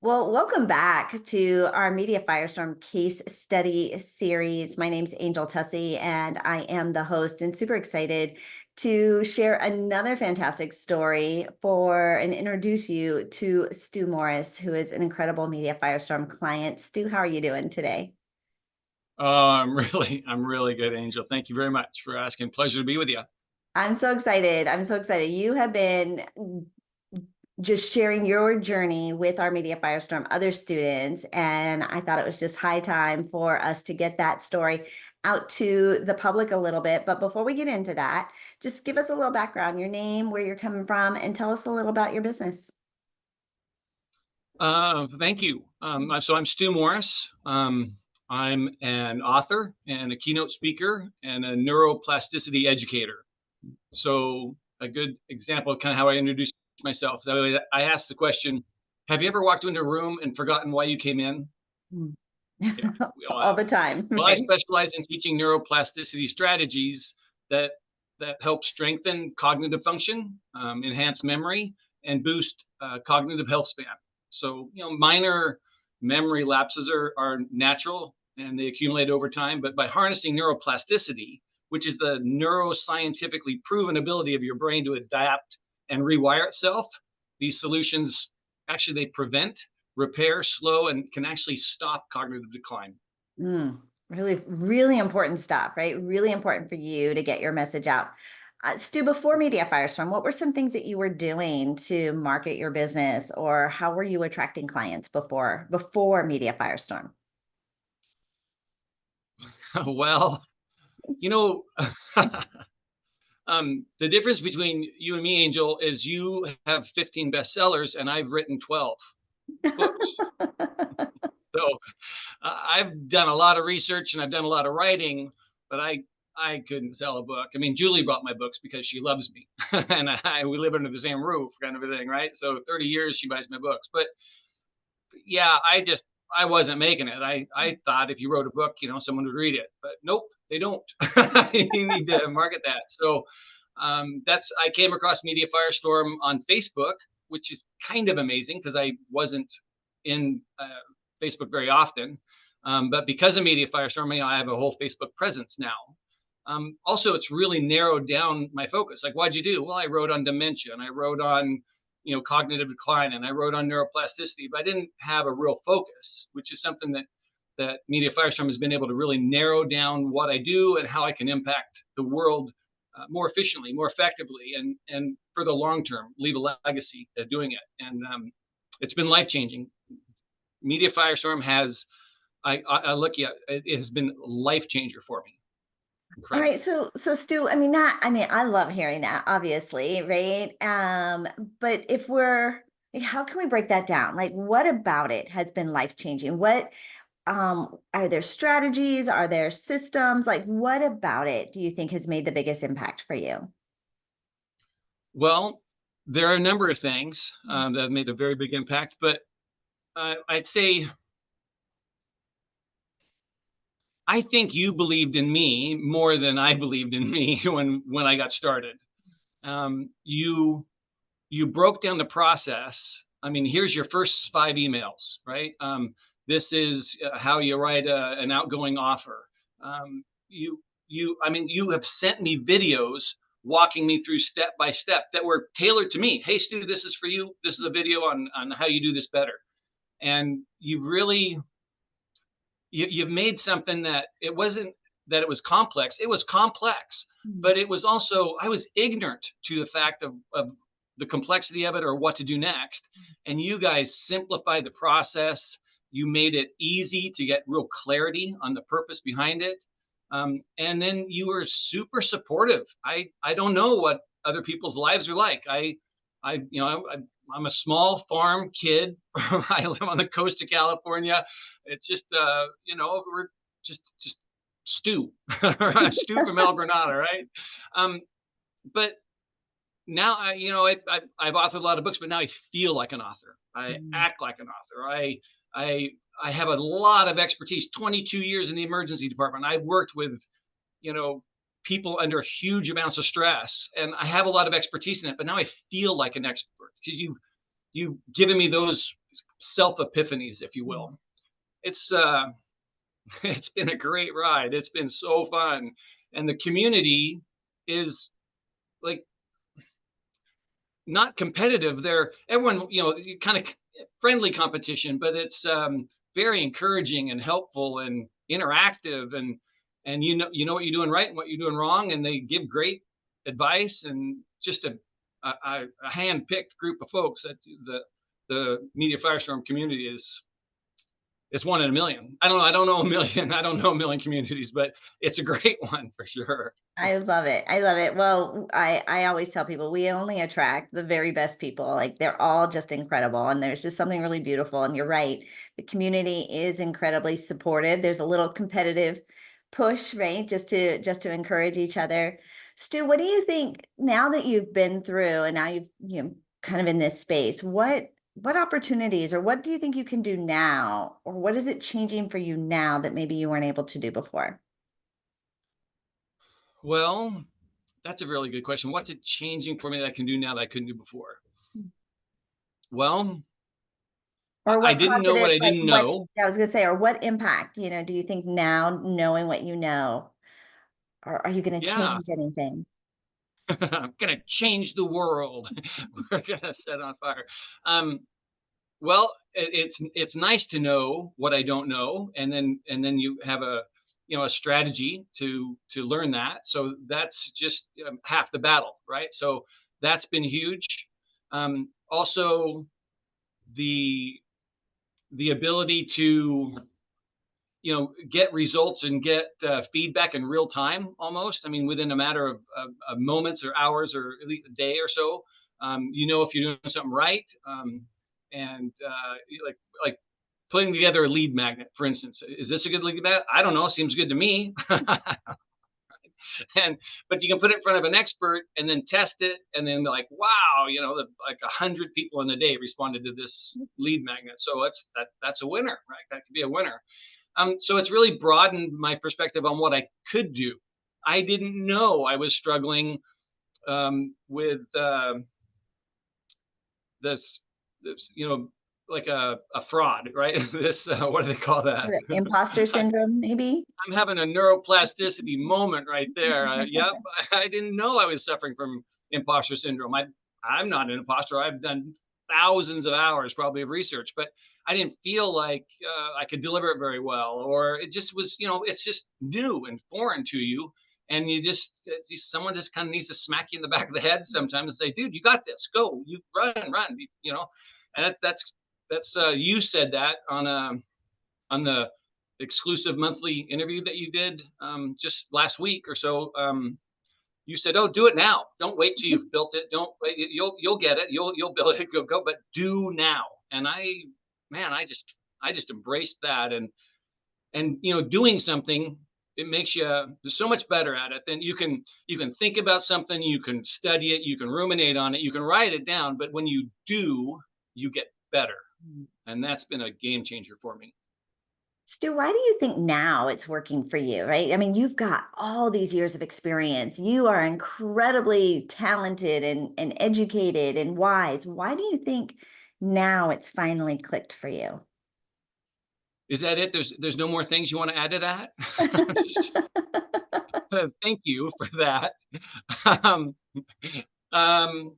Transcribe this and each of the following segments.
Well, welcome back to our Media Firestorm case study series. My name's Angel Tuccy, and I am the host, and super excited to share another fantastic story for and introduce you to Stu Morris, who is an incredible Media Firestorm client. Stu, how are you doing today? Oh, I'm really good, Angel. Thank you very much for asking. Pleasure to be with you. I'm so excited. I'm so excited. You have been just sharing your journey with our Media Firestorm other students. And I thought it was just high time for us to get that story out to the public a little bit. But before we get into that, just give us a little background, your name, where you're coming from, and tell us a little about your business. Thank you. So I'm Stu Morris. I'm an author and a keynote speaker and a neuroplasticity educator. So a good example of kind of how I introduce myself. So I asked the question, have you ever walked into a room and forgotten why you came in? Mm. Yeah, we all All have. the time, Well, I right? specialize in teaching neuroplasticity strategies that help strengthen cognitive function, enhance memory, and boost cognitive health span. So, minor memory lapses are natural and they accumulate over time. But by harnessing neuroplasticity, which is the neuroscientifically proven ability of your brain to adapt and rewire itself, these solutions actually they prevent, repair, slow, and can actually stop cognitive decline. Mm, really, really important stuff, right? Really important for you to get your message out. Stu, before Media Firestorm, what were some things that you were doing to market your business, or how were you attracting clients before Media Firestorm? Well, you know, the difference between you and me, Angel, is you have 15 bestsellers and I've written 12 books. So I've done a lot of research and I've done a lot of writing, but I couldn't sell a book. I mean, Julie bought my books because she loves me, and we live under the same roof, kind of a thing, right? So 30 years she buys my books, but yeah, I wasn't making it. I thought if you wrote a book, someone would read it, but nope, they don't. You need to market that. So that's I came across Media Firestorm on Facebook, which is kind of amazing because I wasn't in Facebook very often. But because of Media Firestorm, I have a whole Facebook presence now. Also, it's really narrowed down my focus. Like, what'd you do? Well, I wrote on dementia and I wrote on cognitive decline and I wrote on neuroplasticity, but I didn't have a real focus, which is something that Media Firestorm has been able to really narrow down what I do and how I can impact the world more efficiently, more effectively, and for the long term, leave a legacy doing it. And it's been life changing. Media Firestorm has I look at it has been life changer for me. All right, Incredible. so Stu, I love hearing that, obviously, right? But how can we break that down? Like, what about it has been life changing? What are there strategies? Are there systems? Like, what about it do you think has made the biggest impact for you? Well, there are a number of things that have made a very big impact, but I'd say I think you believed in me more than I believed in me when I got started. You broke down the process. I mean, here's your first 5 emails, right? This is how you write an outgoing offer. I mean, you have sent me videos walking me through step by step that were tailored to me. Hey, Stu, this is for you. This is a video on how you do this better. And you've made something that it wasn't that it was complex. It was complex, Mm. but it was also I was ignorant to the fact of the complexity of it or what to do next. And you guys simplified the process. You made it easy to get real clarity on the purpose behind it. And then you were super supportive. I don't know what other people's lives are like. I'm a small farm kid. I live on the coast of California. It's just we're just stew, stew from El Granada, right? Um, but now I've authored a lot of books, but now I feel like an author. I Mm. act like an author. I I have a lot of expertise. 22 years in the emergency department. I've worked with you know people under huge amounts of stress, and I have a lot of expertise in it. But now I feel like an expert because you've given me those self epiphanies, if you will. It's it's been a great ride. It's been so fun, and the community is like not competitive. They're everyone, kind of friendly competition, but it's very encouraging and helpful and interactive, and what you're doing right and what you're doing wrong, and they give great advice, and just a hand-picked group of folks. That the Media Firestorm community is one in a million. I don't know a million. I don't know a million communities, but it's a great one for sure. I love it. I love it. Well, I always tell people we only attract the very best people. Like they're all just incredible. And there's just something really beautiful. And you're right. The community is incredibly supportive. There's a little competitive push, right? Just to encourage each other. Stu, what do you think now that you've been through and now you've kind of in this space, what opportunities or what do you think you can do now? Or what is it changing for you now that maybe you weren't able to do before? Well, that's a really good question. What's it changing for me that I can do now that I couldn't do before? Well, Or I what didn't know positive, what I like didn't what know. I was gonna say, or what impact, do you think now knowing what you know, or are you gonna Yeah, change anything? I'm gonna change the world. We're gonna set on fire. Um, well, it's nice to know what I don't know, and then you have a strategy to learn that. So that's just half the battle, right? So that's been huge. Also, the the ability to get results and get feedback in real time, almost. I mean, within a matter of moments or hours or at least a day or so. If you're doing something right, and like putting together a lead magnet, for instance. Is this a good lead magnet? I don't know. Seems good to me. and but you can put it in front of an expert and then test it, and then like, wow, like 100 people in a day responded to this lead magnet. So that's a winner, right? That could be a winner. So it's really broadened my perspective on what I could do. I didn't know I was struggling with this, like a fraud, right? This, what do they call that? The imposter syndrome, maybe? I'm having a neuroplasticity moment right there. Yep, I didn't know I was suffering from imposter syndrome. I'm not an imposter. I've done thousands of hours probably of research, but I didn't feel like I could deliver it very well, or it just was, it's just new and foreign to you. And someone just kind of needs to smack you in the back of the head sometimes and say, dude, you got this, go, you run. And that's you said that on the exclusive monthly interview that you did just last week or so. You said, "Oh, do it now. Don't wait till you've built it. Don't wait. You'll get it. You'll build it. Go. But do now." And I just embraced that, and doing something, it makes you so much better at it. Then you can think about something, you can study it, you can ruminate on it, you can write it down. But when you do, you get better, and that's been a game changer for me. Stu, why do you think now it's working for you, right? I mean, you've got all these years of experience. You are incredibly talented and educated and wise. Why do you think now it's finally clicked for you? Is that it? There's no more things you want to add to that? Just thank you for that. Um, um,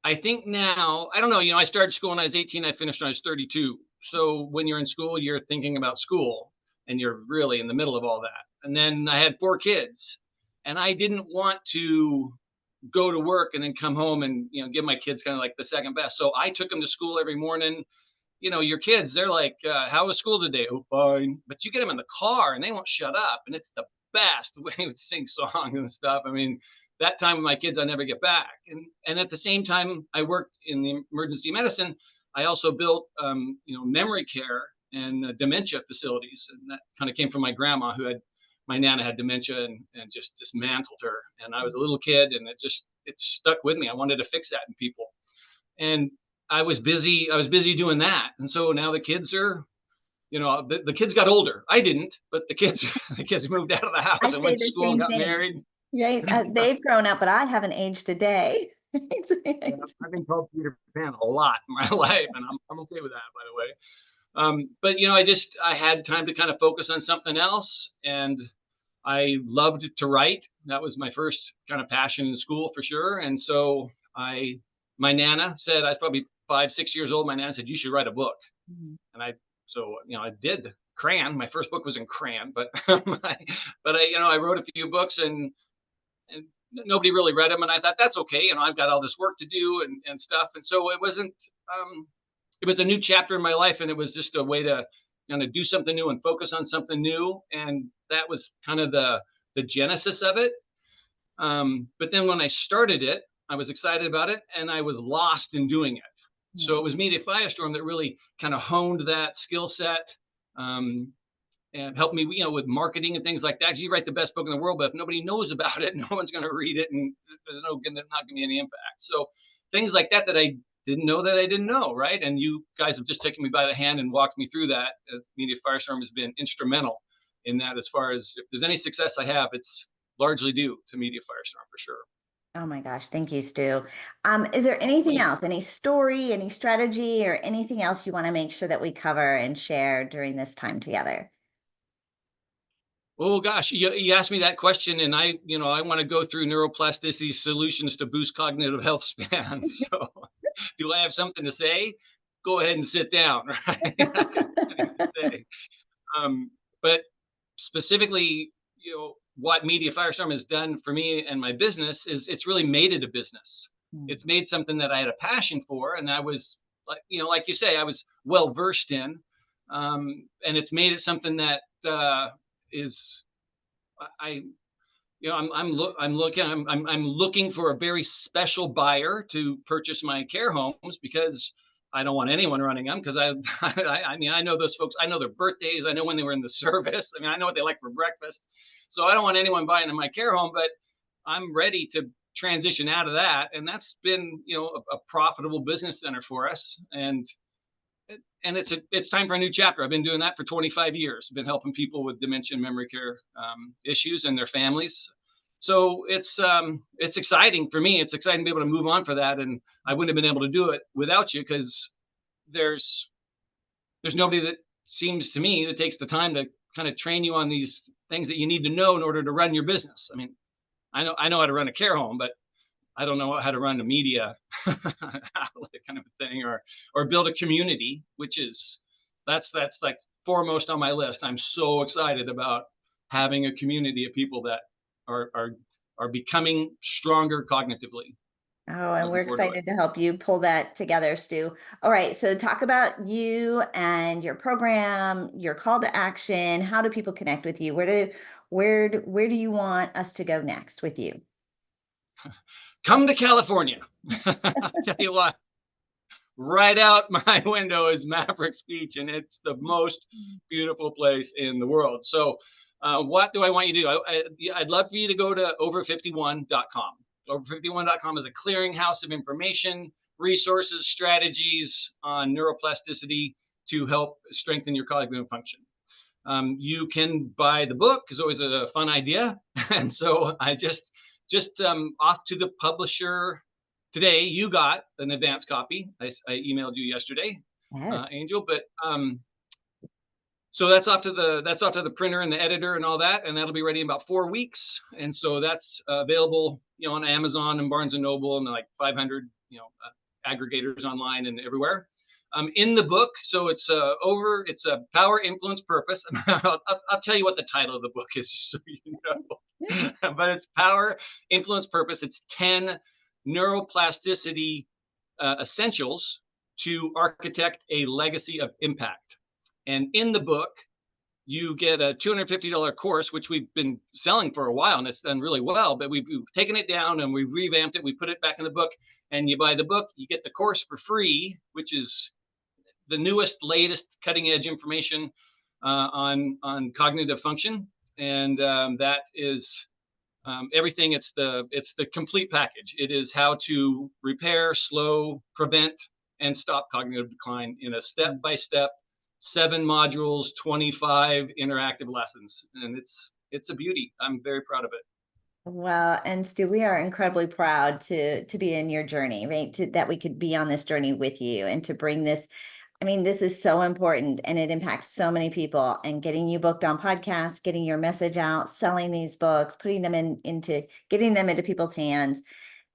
I think now, I don't know, I started school when I was 18, I finished when I was 32. So when you're in school, you're thinking about school and you're really in the middle of all that. And then I had 4 kids, and I didn't want to go to work and then come home and, give my kids kind of like the second best. So I took them to school every morning. Your kids, they're like, how was school today? Oh, fine. But you get them in the car and they won't shut up. And it's the best way to sing songs and stuff. I mean, that time with my kids, I never get back. And at the same time, I worked in the emergency medicine. I also built, memory care and dementia facilities. And that kind of came from my grandma, my Nana had dementia and just dismantled her. And I was a little kid, and it stuck with me. I wanted to fix that in people. And I was busy doing that. And so now the kids are, the kids got older. I didn't, but the kids the kids moved out of the I house and say went to the school and same got thing, married. right? They've grown up, but I haven't aged a day. Yeah, I've been called Peter Pan a lot in my life, and I'm okay with that, by the way. But I had time to kind of focus on something else, and I loved to write. That was my first kind of passion in school for sure. And so my Nana said, I was probably 5, 6 years old. My Nana said, you should write a book. Mhm. And I did. Crayon. My first book was in crayon, but I wrote a few books, and nobody really read them. And I thought, that's okay. I've got all this work to do and stuff. And so it was a new chapter in my life, and it was just a way to kind of do something new and focus on something new. And that was kind of the genesis of it. But then when I started it, I was excited about it, and I was lost in doing it. So it was Media Firestorm that really kind of honed that skill set, um, and helped me, with marketing and things like that. 'Cause you write the best book in the world, but if nobody knows about it, no one's going to read it, and there's not going to be any impact. So things like that I didn't know that I didn't know, right? And you guys have just taken me by the hand and walked me through that. Media Firestorm has been instrumental in that. As far as if there's any success I have, it's largely due to Media Firestorm for sure. Oh my gosh, thank you, Stu. Is there anything else, any story, any strategy, or anything else you want to make sure that we cover and share during this time together? Oh gosh, you asked me that question, and I want to go through neuroplasticity solutions to boost cognitive health spans. So, do I have something to say? Go ahead and sit down, right? I got plenty to say. Um, but specifically, what Media Firestorm has done for me and my business is it's really made it a business. Mm. It's made something that I had a passion for, and I was like you say, I was well versed in, and it's made it something that is I I'm looking for a very special buyer to purchase my care homes, because I don't want anyone running them, because I know those folks. I know their birthdays. I know when they were in the service. I mean, I know what they like for breakfast. So I don't want anyone buying in my care home, but I'm ready to transition out of that. And that's been, a profitable business center for us. And it's time for a new chapter. I've been doing that for 25 years. I've been helping people with dementia and memory care issues and their families. So it's exciting for me. It's exciting to be able to move on for that. And I wouldn't have been able to do it without you, because there's there's nobody that seems to me that takes the time to kind of train you on these things that you need to know in order to run your business. I mean, I know how to run a care home, but I don't know how to run a media outlet kind of a thing, or build a community, which is that's like foremost on my list. I'm so excited about having a community of people that are are are becoming stronger cognitively. Oh, and we're Looking forward to it. excited to help you pull that together, Stu. All right, so talk about you and your program, your call to action. How do people connect with you? Where do you want us to go next with you? Come to California. I tell you what, right out my window is Maverick's Beach, and it's the most beautiful place in the world. So, what do I want you to do? I'd love for you to go to over51.com. Over51.com is a clearinghouse of information, resources, strategies on neuroplasticity to help strengthen your cognitive function. You can buy the book, is always a fun idea. And so I just off to the publisher today. You got an advance copy. I emailed you yesterday, Oh, Angel. But so that's off to the printer and the editor and all that, and that'll be ready in about 4 weeks. And so that's available, on Amazon and Barnes and Noble and like 500, aggregators online and everywhere. In the book, so it's a power, influence, purpose. I'll tell you what the title of the book is, just so you know. But it's power, influence, purpose. It's 10 neuroplasticity essentials to architect a legacy of impact. And in the book, you get a $250 course, which we've been selling for a while, and it's done really well. But we've taken it down and we've revamped it. We put it back in the book, and you buy the book, you get the course for free, which is the newest, latest, cutting edge information on cognitive function, and that is everything. It's the complete package. It is how to repair, slow, prevent, and stop cognitive decline in a step by step, 7 modules, 25 interactive lessons, and it's a beauty. I'm very proud of it. Well, and Stu, we are incredibly proud to be in your journey, right? That we could be on this journey with you and to bring this. I mean, this is so important and it impacts so many people. And getting you booked on podcasts, getting your message out, selling these books, putting them into getting them into people's hands.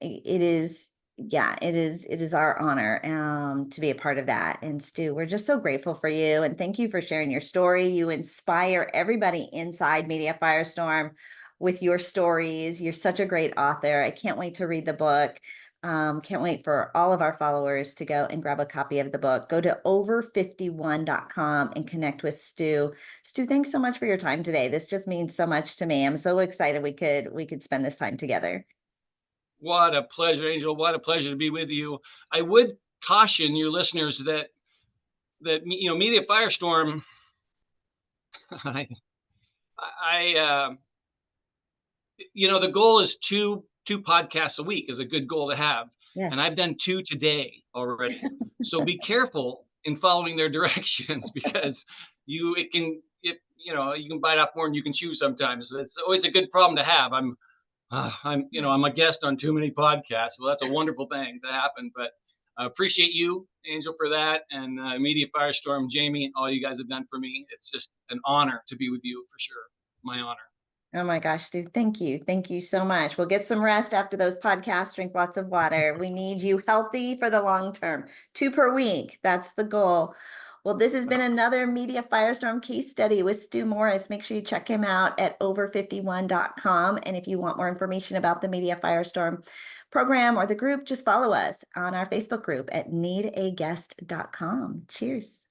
It is, yeah, it is our honor to be a part of that. And Stu, we're just so grateful for you and thank you for sharing your story. You inspire everybody inside Media Firestorm with your stories. You're such a great author. I can't wait to read the book. Can't wait for all of our followers to go and grab a copy of the book. Go to over51.com and connect with Stu. Stu, thanks so much for your time today. This just means so much to me. I'm so excited we could spend this time together. What a pleasure, Angel. What a pleasure to be with you. I would caution your listeners that Media Firestorm. I, I the goal is two podcasts a week is a good goal to have, Yes. and I've done two today already. So be careful in following their directions because you can bite off more than you can chew sometimes. It's always a good problem to have. I'm a guest on too many podcasts. Well, that's a wonderful thing to happen. But I appreciate you, Angel, for that, and Media Firestorm, Jamie, all you guys have done for me. It's just an honor to be with you for sure. My honor. Oh my gosh, Stu, thank you. Thank you so much. We'll get some rest after those podcasts, drink lots of water. We need you healthy for the long term. 2 per week. That's the goal. Well, this has been another Media Firestorm case study with Stu Morris. Make sure you check him out at over51.com. And if you want more information about the Media Firestorm program or the group, just follow us on our Facebook group at needaguest.com. Cheers.